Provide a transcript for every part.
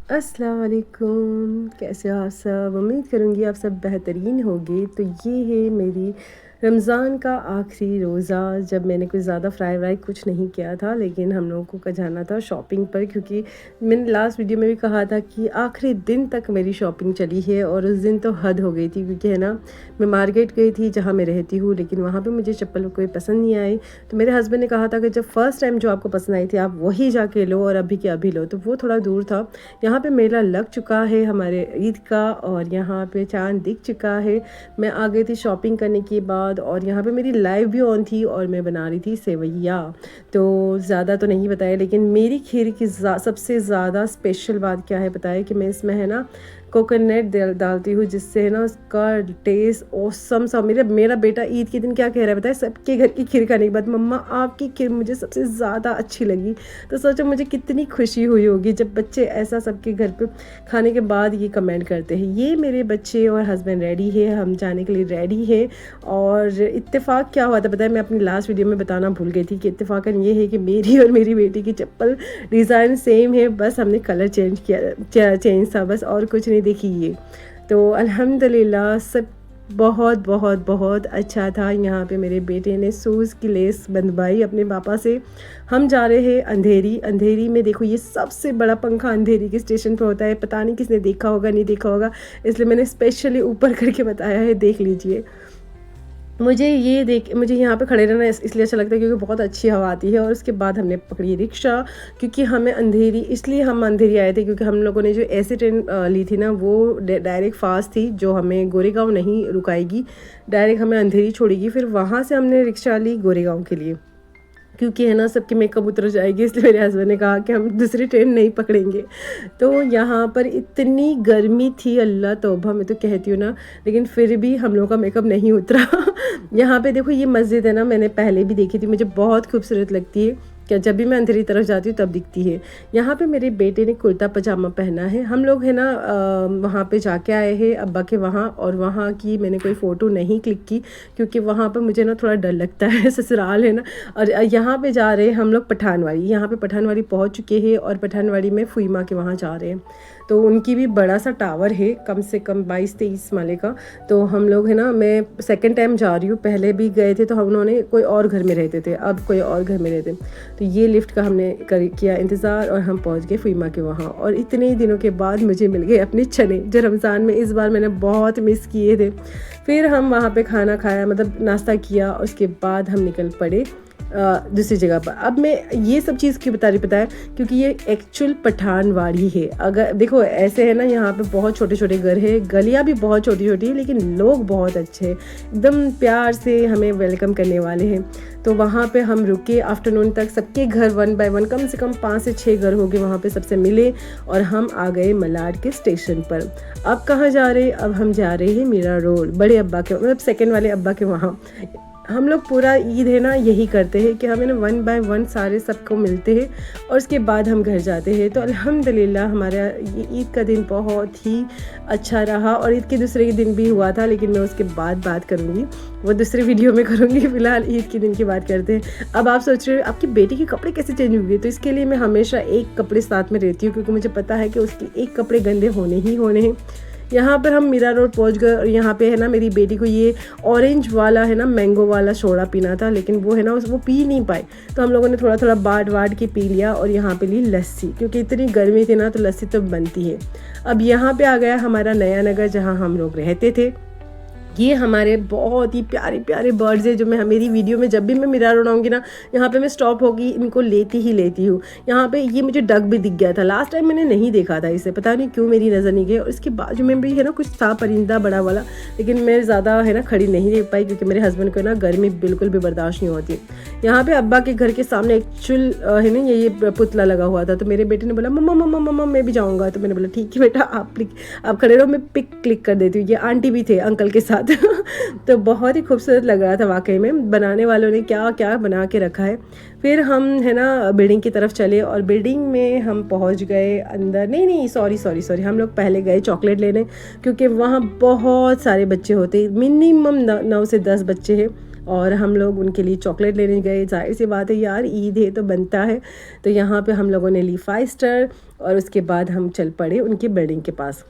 अस्सलाम वालेकुम, कैसे हो आप सब? उम्मीद करूँगी आप सब बेहतरीन होंगे। तो ये है मेरी रमज़ान का आखिरी रोज़ा, जब मैंने कुछ ज़्यादा फ्राई व्राई कुछ नहीं किया था, लेकिन हम लोगों को जाना था शॉपिंग पर, क्योंकि मैंने लास्ट वीडियो में भी कहा था कि आखिरी दिन तक मेरी शॉपिंग चली है। और उस दिन तो हद हो गई थी, क्योंकि है ना, मैं मार्केट गई थी जहाँ मैं रहती हूँ, लेकिन वहाँ पे मुझे चप्पल कोई पसंद नहीं आई। तो मेरे हस्बैंड ने कहा था कि जब फर्स्ट टाइम जो आपको पसंद आई थी आप वही जाके लो, और अभी के अभी लो। तो वो थोड़ा दूर था। यहाँ पे मेला लग चुका है हमारे ईद का, और यहाँ पे चाँद दिख चुका है। मैं आ गई थी शॉपिंग करने के बाद, और यहाँ पे मेरी लाइव भी ऑन थी और मैं बना रही थी सेवैया। तो ज़्यादा तो नहीं बताया, लेकिन मेरी खीर की सबसे ज़्यादा स्पेशल बात क्या है बताया, कि मैं इसमें है ना कोकोनट डालती हूँ, जिससे है ना उसका टेस्ट औसम सा। मेरा बेटा ईद के दिन क्या कह रहा है बताए, सबके घर की खीर खाने के बाद, मम्मा आपकी खीर मुझे सबसे ज़्यादा अच्छी लगी। तो सोचो मुझे कितनी खुशी हुई होगी जब बच्चे ऐसा सबके घर पे खाने के बाद ये कमेंट करते हैं। ये मेरे बच्चे और हस्बैंड रेडी है, हम जाने के लिए रेडी है। और इत्तेफाक क्या हुआ था बताया, मैं अपनी लास्ट वीडियो में बताना भूल गई थी कि इत्तेफाकन ये है कि मेरी और मेरी बेटी की चप्पल डिज़ाइन सेम है, बस हमने कलर चेंज किया, चेंज था बस, और कुछ नहीं। देखी ये तो अल्हम्दुलिल्लाह सब बहुत बहुत बहुत अच्छा था। यहाँ पे मेरे बेटे ने शूज़ की लेस बंधवाई अपने पापा से। हम जा रहे हैं अंधेरी। अंधेरी में देखो, ये सबसे बड़ा पंखा अंधेरी के स्टेशन पे होता है। पता नहीं किसने देखा होगा, नहीं देखा होगा, इसलिए मैंने स्पेशली ऊपर करके बताया है, देख लीजिए। मुझे यहाँ पे खड़े रहना इसलिए अच्छा लगता है क्योंकि बहुत अच्छी हवा आती है। और उसके बाद हमने पकड़ी रिक्शा, क्योंकि हमें अंधेरी, इसलिए हम अंधेरी आए थे क्योंकि हम लोगों ने जो ऐसी ट्रेन ली थी ना, वो डायरेक्ट फास्ट थी, जो हमें गोरेगांव नहीं रुकाएगी, डायरेक्ट हमें अंधेरी छोड़ेगी। फिर वहाँ से हमने रिक्शा ली गोरेगांव के लिए, क्योंकि है ना सबकी मेकअप उतर जाएगी, इसलिए मेरे हस्बैंड ने कहा कि हम दूसरी ट्रेन नहीं पकड़ेंगे। तो यहाँ पर इतनी गर्मी थी, अल्लाह तौबा, मैं तो कहती हूँ ना, लेकिन फिर भी हम लोगों का मेकअप नहीं उतरा। यहाँ पे देखो, ये मस्जिद है ना, मैंने पहले भी देखी थी, मुझे बहुत खूबसूरत लगती है। क्या जब भी मैं अंधेरी तरफ जाती हूँ तब दिखती है। यहाँ पे मेरे बेटे ने कुर्ता पजामा पहना है। हम लोग है ना वहाँ पे जाके आए हैं अब्बा के वहाँ, और वहाँ की मैंने कोई फ़ोटो नहीं क्लिक की, क्योंकि वहाँ पर मुझे ना थोड़ा डर लगता है, ससुराल है ना। और यहाँ पे जा रहे हैं हम लोग पठानवाड़ी। यहाँ पे पठानवाड़ी पहुँच चुके हैं, और पठानवाड़ी में फुईमा के वहाँ जा रहे हैं। तो उनकी भी बड़ा सा टावर है, कम से कम 22-23 माले का। तो हम लोग है ना, मैं सेकंड टाइम जा रही हूँ, पहले भी गए थे तो हम उन्होंने कोई और घर में रहते थे, अब कोई और घर में रहते। तो ये लिफ्ट का हमने किया इंतज़ार, और हम पहुँच गए फुईमा के वहाँ। और इतने दिनों के बाद मुझे मिल गए अपने चने, जो रमज़ान में इस बार मैंने बहुत मिस किए थे। फिर हम वहाँ पे खाना खाया, मतलब नाश्ता किया, उसके बाद हम निकल पड़े दूसरी जगह पर। अब मैं ये सब चीज़ क्यों बता रही पता है, क्योंकि ये एक्चुअल पठानवाड़ी है। अगर देखो ऐसे है ना, यहाँ पे बहुत छोटे छोटे घर है, गलियाँ भी बहुत छोटी छोटी है, लेकिन लोग बहुत अच्छे हैं, एकदम प्यार से हमें वेलकम करने वाले हैं। तो वहाँ पे हम रुके आफ्टरनून तक, सबके घर 1 बाय 1 कम से कम 5 से 6 घर हो गए, वहाँ पे सबसे मिले, और हम आ गए मलाड के स्टेशन पर। अब कहाँ जा रहे हैं, अब हम जा रहे हैं मीरा रोड, बड़े अब्बा के, मतलब सेकंड वाले अब्बा के वहाँ। हम लोग पूरा ईद है ना यही करते हैं कि हमें ना 1 बाय 1 सारे सबको मिलते हैं, और उसके बाद हम घर जाते हैं। तो अल्हम्दुलिल्लाह हमारा ये ईद का दिन बहुत ही अच्छा रहा, और ईद के दूसरे दिन भी हुआ था, लेकिन मैं उसके बाद बात करूँगी, वो दूसरे वीडियो में करूँगी। फ़िलहाल ईद के दिन की बात करते हैं। अब आप सोच रहे हो आपकी बेटी के कपड़े कैसे चेंज हुए, तो इसके लिए मैं हमेशा एक कपड़े साथ में रहती हूँ, क्योंकि मुझे पता है कि उसके एक कपड़े गंदे होने ही होने हैं। यहाँ पर हम मीरा रोड पहुँच गए, और यहाँ पे है ना मेरी बेटी को ये ऑरेंज वाला है ना मैंगो वाला सोडा पीना था, लेकिन वो है ना वो पी नहीं पाए। तो हम लोगों ने थोड़ा थोड़ा बाट के पी लिया, और यहाँ पे ली लस्सी, क्योंकि इतनी गर्मी थी ना, तो लस्सी तो बनती है। अब यहाँ पे आ गया हमारा नया नगर, जहाँ हम लोग रहते थे। ये हमारे बहुत ही प्यारे प्यारे बर्ड्स हैं, जो मैं मेरी वीडियो में जब भी मैं मीरा रोड आऊँगी ना, यहाँ पे मैं स्टॉप होगी, इनको लेती ही लेती हूँ। यहाँ पे ये मुझे डक भी दिख गया था, लास्ट टाइम मैंने नहीं देखा था इसे, पता नहीं क्यों मेरी नज़र नहीं गई। और इसके बाजू में भी है ना कुछ था परिंदा बड़ा वाला, लेकिन मैं ज़्यादा है ना खड़ी नहीं रह पाई, क्योंकि मेरे हस्बैंड को ना गर्मी बिल्कुल भी बर्दाश्त नहीं होती। यहाँ पे अब्बा के घर के सामने एक्चुअल है ना ये पुतला लगा हुआ था, तो मेरे बेटे ने बोला मम्मा मम्मा मम्मा मैं भी जाऊँगा। तो मैंने बोला ठीक है बेटा, आप खड़े रहो, मैं पिक क्लिक कर देती हूँ। ये आंटी भी थे अंकल के साथ। तो बहुत ही खूबसूरत लग रहा था वाकई में, बनाने वालों ने क्या क्या बना के रखा है। फिर हम है ना बिल्डिंग की तरफ चले, और बिल्डिंग में हम पहुंच गए अंदर। नहीं सॉरी, हम लोग पहले गए चॉकलेट लेने, क्योंकि वहाँ बहुत सारे बच्चे होते, मिनिमम 9 से 10 बच्चे हैं। और हम लोग उनके लिए चॉकलेट लेने गए। जाहिर सी बात है यार, ईद है तो बनता है। तो यहाँ पे हम लोगों ने ली 5 स्टार और उसके बाद हम चल पड़े उनकी बिल्डिंग के पास।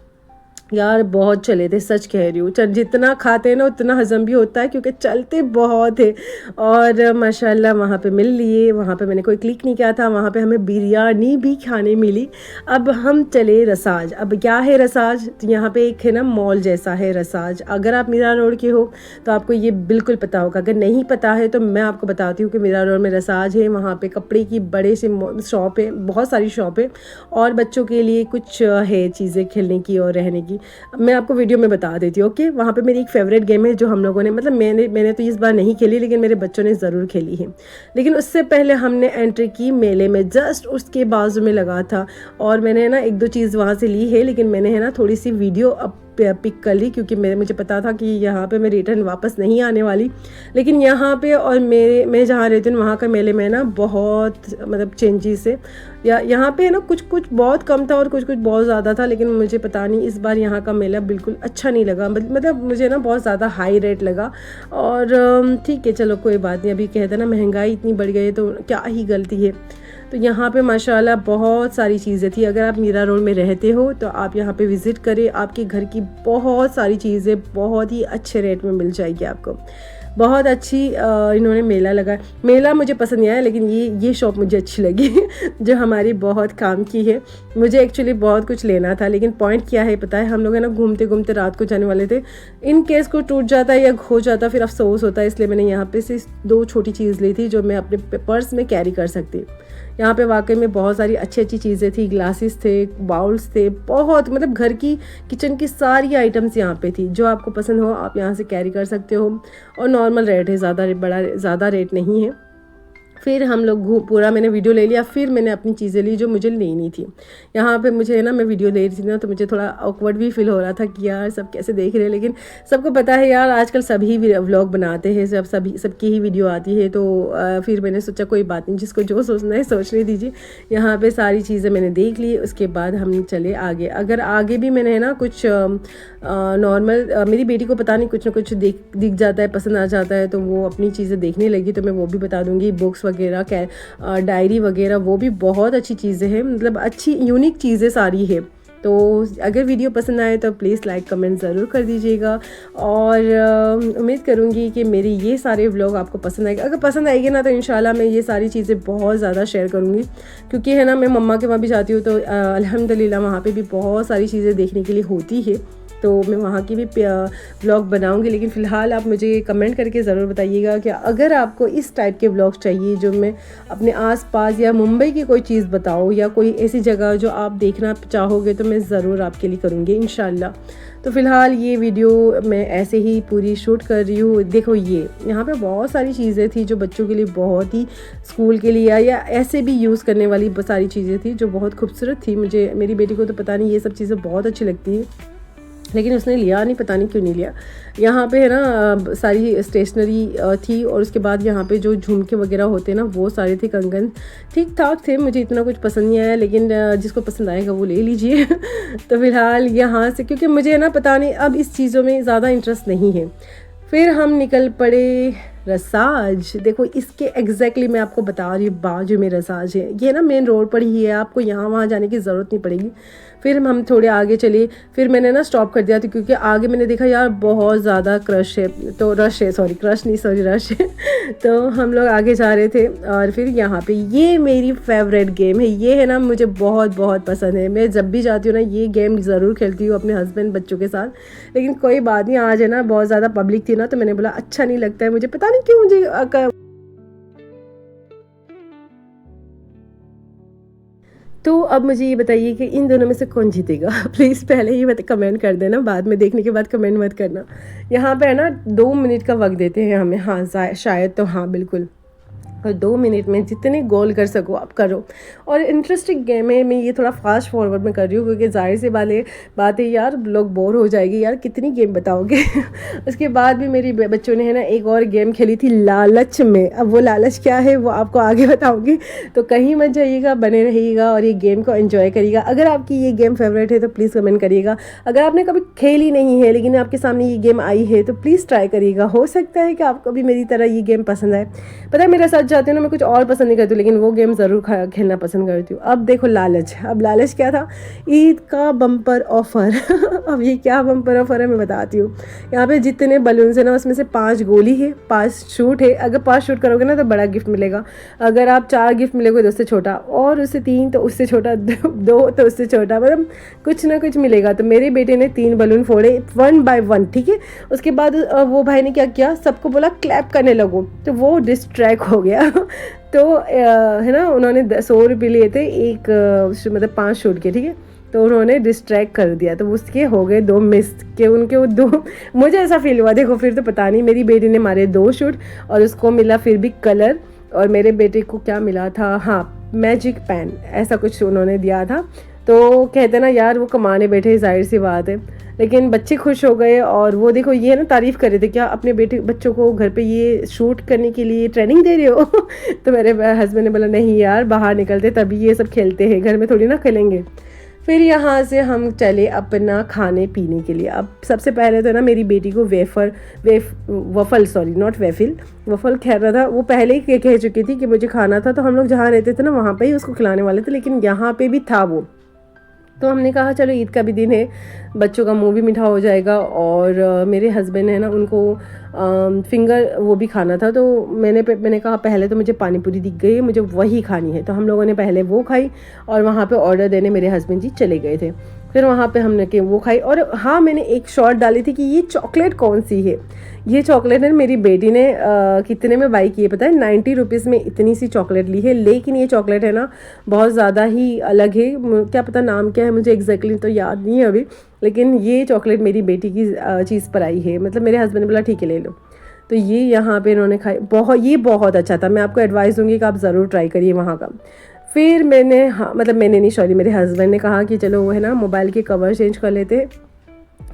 यार बहुत चले थे, सच कह रही हूँ। जितना खाते हैं ना उतना हजम भी होता है, क्योंकि चलते बहुत है। और माशाल्लाह वहाँ पे मिल लिए, वहाँ पे मैंने कोई क्लिक नहीं किया था, वहाँ पे हमें बिरयानी भी खाने मिली। अब हम चले रसाज। अब क्या है रसाज, तो यहाँ पे एक है ना मॉल जैसा है रसाज। अगर आप मीरा रोड के हो तो आपको ये बिल्कुल पता होगा, अगर नहीं पता है तो मैं आपको बताती हूँ कि मीरा रोड में रसाज है। वहाँ पे कपड़े की बड़े से शॉप है, बहुत सारी शॉप है, और बच्चों के लिए कुछ है चीज़ें खेलने की और रहने की। मैं आपको वीडियो में बता देती हूँ। ओके, वहाँ पे मेरी एक फ़ेवरेट गेम है जो हम लोगों ने, मतलब मैंने तो इस बार नहीं खेली, लेकिन मेरे बच्चों ने ज़रूर खेली है। लेकिन उससे पहले हमने एंट्री की मेले में, जस्ट उसके बाजू में लगा था। और मैंने ना 1-2 चीज़ वहाँ से ली है, लेकिन मैंने है ना थोड़ी सी वीडियो अब पिक कर ली, क्योंकि मुझे पता था कि यहाँ पे मैं रिटर्न वापस नहीं आने वाली। लेकिन यहाँ पे और मैं जहाँ रहती हूँ वहाँ का मेले में ना बहुत मतलब चेंजेस है। यहाँ पे ना कुछ कुछ बहुत कम था और कुछ कुछ बहुत ज़्यादा था, लेकिन मुझे पता नहीं इस बार यहाँ का मेला बिल्कुल अच्छा नहीं लगा। मतलब मुझे ना बहुत ज़्यादा हाई रेट लगा। और ठीक है, चलो कोई बात नहीं। अभी कहते हैं ना महंगाई इतनी बढ़ गई है तो क्या ही गलती है। तो यहाँ पे माशाल्लाह बहुत सारी चीज़ें थी। अगर आप मीरा रोड में रहते हो तो आप यहाँ पे विज़िट करें, आपके घर की बहुत सारी चीज़ें बहुत ही अच्छे रेट में मिल जाएगी आपको। बहुत अच्छी इन्होंने मेला लगाया। मेला मुझे पसंद नहीं आया, लेकिन ये शॉप मुझे अच्छी लगी जो हमारी बहुत काम की है। मुझे एक्चुअली बहुत कुछ लेना था, लेकिन पॉइंट क्या है पता है, हम लोग है ना घूमते घूमते रात को जाने वाले थे। इन केस को टूट जाता या खो जाता फिर अफसोस होता है, इसलिए मैंने यहाँ पे से 2 छोटी चीज़ ली थी जो मैं अपने पर्स में कैरी कर सकती। यहाँ पे वाकई में बहुत सारी अच्छी अच्छी चीज़ें थी, ग्लासेस थे, बाउल्स थे, बहुत मतलब घर की किचन की सारी आइटम्स यहाँ पे थी। जो आपको पसंद हो आप यहाँ से कैरी कर सकते हो, और नॉर्मल रेट है, ज़्यादा रेट नहीं है। फिर हम लोग पूरा मैंने वीडियो ले लिया, फिर मैंने अपनी चीज़ें ली जो मुझे लेनी थी। यहाँ पे मुझे ना मैं वीडियो ले रही थी ना, तो मुझे थोड़ा ऑकवर्ड भी फील हो रहा था कि यार सब कैसे देख रहे हैं। लेकिन सबको पता है यार आजकल सभी व्लॉग बनाते हैं, सबकी ही वीडियो आती है। तो फिर मैंने सोचा कोई बात नहीं, जिसको जो सोचना है सोचने दीजिए। यहाँ पर सारी चीज़ें मैंने देख ली, उसके बाद हम चले आगे। अगर आगे भी मैंने ना कुछ नॉर्मल, मेरी बेटी को पता नहीं कुछ ना कुछ दिख जाता है, पसंद आ जाता है, तो वो अपनी चीज़ें देखने लगी, तो मैं वो भी बता दूँगी। बुक्स वगैरह, डायरी वगैरह, वो भी बहुत अच्छी चीज़ें हैं, मतलब अच्छी यूनिक चीज़ें सारी है। तो अगर वीडियो पसंद आए तो प्लीज़ लाइक कमेंट ज़रूर कर दीजिएगा। और उम्मीद करूँगी कि मेरे ये सारे व्लॉग आपको पसंद आएगा। अगर पसंद आएगी ना तो इंशाल्लाह मैं ये सारी चीज़ें बहुत ज़्यादा शेयर करूँगी, क्योंकि है ना मैं मम्मा के वहाँ भी जाती हूँ तो अल्हम्दुलिल्लाह वहाँ पे भी बहुत सारी चीज़ें देखने के लिए होती है। तो मैं वहाँ की भी व्लॉग बनाऊंगी। लेकिन फ़िलहाल आप मुझे कमेंट करके ज़रूर बताइएगा कि अगर आपको इस टाइप के व्लॉग चाहिए जो मैं अपने आसपास या मुंबई की कोई चीज़ बताऊँ, या कोई ऐसी जगह जो आप देखना चाहोगे, तो मैं ज़रूर आपके लिए करूँगी इंशाल्लाह। तो फ़िलहाल ये वीडियो मैं ऐसे ही पूरी शूट कर रही हूँ। देखो ये यहाँ पे बहुत सारी चीज़ें थी जो बच्चों के लिए बहुत ही, स्कूल के लिए या ऐसे भी यूज़ करने वाली सारी चीज़ें थी जो बहुत खूबसूरत थी। मुझे, मेरी बेटी को तो पता नहीं ये सब चीज़ें बहुत अच्छी लगती हैं, लेकिन उसने लिया नहीं, पता नहीं क्यों नहीं लिया। यहाँ पे है ना सारी स्टेशनरी थी, और उसके बाद यहाँ पे जो झुमके वगैरह होते हैं ना वो सारे थे, कंगन ठीक ठाक थे, मुझे इतना कुछ पसंद नहीं आया, लेकिन जिसको पसंद आएगा वो ले लीजिए। तो फिलहाल यहाँ से, क्योंकि मुझे ना पता नहीं अब इस चीज़ों में ज़्यादा इंटरेस्ट नहीं है। फिर हम निकल पड़े रसाज। देखो इसके एग्जैक्टली मैं आपको बता रही हूँ, बाजू में रसाज है, ये ना मेन रोड पर ही है, आपको यहाँ वहाँ जाने की ज़रूरत नहीं पड़ेगी। फिर हम थोड़े आगे चले, फिर मैंने ना स्टॉप कर दिया था, क्योंकि आगे मैंने देखा यार बहुत ज़्यादा रश है। तो हम लोग आगे जा रहे थे, और फिर यहाँ पे ये मेरी फेवरेट गेम है, ये है ना मुझे बहुत बहुत पसंद है। मैं जब भी जाती हूँ ना ये गेम ज़रूर खेलती हूँ अपने हस्बैंड बच्चों के साथ। लेकिन कोई बात नहीं, आज है ना बहुत ज़्यादा पब्लिक थी ना, तो मैंने बोला अच्छा नहीं लगता है मुझे, पता नहीं क्यों मुझे। तो अब मुझे ये बताइए कि इन दोनों में से कौन जीतेगा। प्लीज़ पहले ही कमेंट कर देना, बाद में देखने के बाद कमेंट मत करना। यहाँ पे है ना 2 मिनट का वक्त देते हैं हमें, हाँ शायद, तो हाँ बिल्कुल। और 2 मिनट में जितने गोल कर सको आप करो। और इंटरेस्टिंग गेम है, मैं ये थोड़ा फास्ट फॉरवर्ड में कर रही हूँ क्योंकि ज़ाहिर सी बात है यार, लोग बोर हो जाएगी यार, कितनी गेम बताओगे। उसके बाद भी मेरी बच्चों ने है ना एक और गेम खेली थी लालच में। अब वो लालच क्या है वो आपको आगे बताऊँगी, तो कहीं मत जाइएगा, बने रहिएगा और ये गेम को एंजॉय करिएगा। अगर आपकी ये गेम फेवरेट है तो प्लीज़ कमेंट करिएगा। अगर आपने कभी खेली नहीं है लेकिन आपके सामने ये गेम आई है तो प्लीज़ ट्राई करिएगा, हो सकता है कि आपको भी मेरी तरह ये गेम पसंद आए। पता है मेरे साथ जाते हो ना, मैं कुछ और पसंद नहीं करती हूँ लेकिन वो गेम ज़रूर खेलना पसंद करती हूँ। अब देखो लालच, अब लालच क्या था, ईद का बम्पर ऑफ़र। अब ये क्या बम्पर ऑफ़र है मैं बताती हूँ। यहाँ पे जितने बलून्स है ना उसमें से 5 गोली है, 5 शूट है। अगर 5 शूट करोगे ना तो बड़ा गिफ्ट मिलेगा, अगर आप 4 गिफ्ट मिलेगा तो उससे छोटा, और उससे 3 तो उससे छोटा, 2 तो उससे छोटा, मतलब कुछ ना कुछ मिलेगा। तो मेरे बेटे ने 3 बलून फोड़े 1 बाय 1, ठीक है। उसके बाद वो भाई ने क्या किया, सबको बोला क्लैप करने लगो, तो वो डिस्ट्रैक्ट हो गया। तो है ना, उन्होंने 100 रुपये लिए थे एक मतलब 5 शूट के, ठीक है। तो उन्होंने डिस्ट्रैक्ट कर दिया, तो उसके हो गए 2 मिस के, उनके वो 2। मुझे ऐसा फील हुआ, देखो फिर तो पता नहीं, मेरी बेटी ने मारे 2 शूट और उसको मिला फिर भी कलर, और मेरे बेटे को क्या मिला था, हाँ मैजिक पेन, ऐसा कुछ उन्होंने दिया था। तो कहते ना यार वो कमाने बैठे, जाहिर सी बात है, लेकिन बच्चे खुश हो गए। और वो देखो ये ना तारीफ़ कर रहे थे, क्या अपने बच्चों को घर पे ये शूट करने के लिए ट्रेनिंग दे रहे हो। तो मेरे हस्बैंड ने बोला नहीं यार, बाहर निकलते तभी ये सब खेलते हैं, घर में थोड़ी ना खेलेंगे। फिर यहाँ से हम चले अपना खाने पीने के लिए। अब सबसे पहले तो ना मेरी बेटी को वफ़ल खैर रहा था, वो पहले ही कह चुकी थी कि मुझे खाना था। तो हम लोग जहाँ रहते थे ना वहाँ पे ही उसको खिलाने वाले थे, लेकिन यहाँ पे भी था वो। तो हमने कहा चलो ईद का भी दिन है, बच्चों का मुंह भी मीठा हो जाएगा। और मेरे हस्बैंड है ना, उनको फिंगर वो भी खाना था। तो मैंने कहा पहले तो मुझे पानी पूरी दिख गई है, मुझे वही खानी है। तो हम लोगों ने पहले वो खाई और वहाँ पे ऑर्डर देने मेरे हस्बैंड जी चले गए थे। फिर वहाँ पे हमने कि वो खाई। और हाँ, मैंने एक शॉट डाली थी कि ये चॉकलेट कौन सी है। ये चॉकलेट है मेरी बेटी ने कितने में बाई की है पता है, 90 रुपीज़ में इतनी सी चॉकलेट ली है। लेकिन ये चॉकलेट है ना बहुत ज़्यादा ही अलग है, क्या पता नाम क्या है, मुझे एग्जैक्टली तो याद नहीं है अभी। लेकिन ये चॉकलेट मेरी बेटी की चीज़ पर आई है, मतलब मेरे हस्बैंड ने बोला ठीक है ले लो। तो ये यहाँ पे इन्होंने खाई, बहुत अच्छा था। मैं आपको एडवाइस दूँगी कि आप ज़रूर ट्राई करिए वहाँ का। फिर मैंने, हाँ मतलब मैंने नहीं, सॉरी, मेरे हस्बैंड ने कहा कि चलो वो है ना मोबाइल के कवर चेंज कर लेते।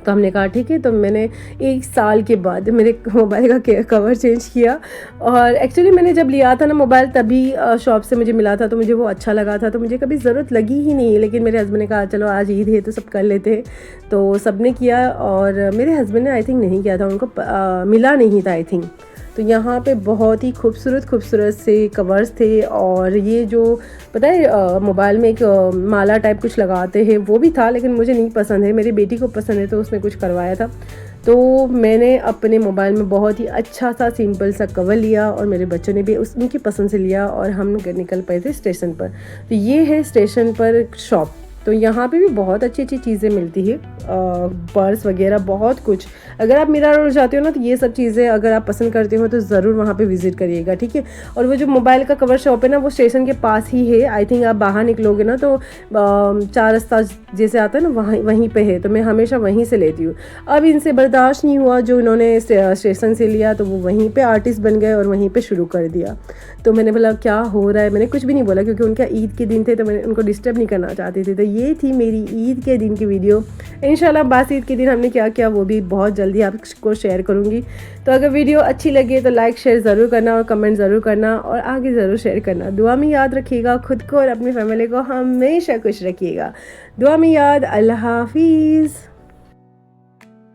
तो हमने कहा ठीक है। तो मैंने 1 साल के बाद मेरे मोबाइल का कवर चेंज किया। और एक्चुअली मैंने जब लिया था ना मोबाइल तभी शॉप से मुझे मिला था, तो मुझे वो अच्छा लगा था, तो मुझे कभी ज़रूरत लगी ही नहीं। लेकिन मेरे हस्बैंड ने कहा चलो आज ईद है तो सब कर लेते हैं, तो सब ने किया। और मेरे हस्बैंड ने आई थिंक नहीं किया था, उनको मिला नहीं था आई थिंक। तो यहाँ पे बहुत ही खूबसूरत से कवर्स थे। और ये जो पता है मोबाइल में एक माला टाइप कुछ लगाते हैं वो भी था, लेकिन मुझे नहीं पसंद है, मेरी बेटी को पसंद है तो उसने कुछ करवाया था। तो मैंने अपने मोबाइल में बहुत ही अच्छा सा सिंपल सा कवर लिया और मेरे बच्चों ने भी उनकी पसंद से लिया और हम निकल पाए थे स्टेशन पर। तो ये है स्टेशन पर शॉप। तो यहाँ पे भी बहुत अच्छी चीज़ें मिलती है, पर्स वगैरह बहुत कुछ। अगर आप मीरा रोड जाते हो ना तो ये सब चीज़ें अगर आप पसंद करते हो तो ज़रूर वहाँ पे विज़िट करिएगा, ठीक है। और वो जो मोबाइल का कवर शॉप है ना वो स्टेशन के पास ही है। आई थिंक आप बाहर निकलोगे ना तो 4 रास्ता जैसे आता है ना वहीं पे है, तो मैं हमेशा वहीं से लेती हूँ। अब इनसे बर्दाश्त नहीं हुआ, जो इन्होंने स्टेशन से लिया तो वो वहीं पर आर्टिस्ट बन गए और वहीं पर शुरू कर दिया। तो मैंने बोला क्या हो रहा है, मैंने कुछ भी नहीं बोला क्योंकि उनका ईद के दिन थे तो मैंने उनको डिस्टर्ब नहीं करना चाहती थी। तो ये थी मेरी ईद के दिन की वीडियो। इंशाल्लाह बास ईद के दिन हमने क्या किया वो भी बहुत जल्दी आपको शेयर करूँगी। तो अगर वीडियो अच्छी लगे तो लाइक शेयर ज़रूर करना और कमेंट ज़रूर करना और आगे ज़रूर शेयर करना। दुआ में याद रखिएगा, खुद को और अपनी फैमिली को हमेशा खुश रखिएगा। दुआ में याद। अल्लाह हाफिज़।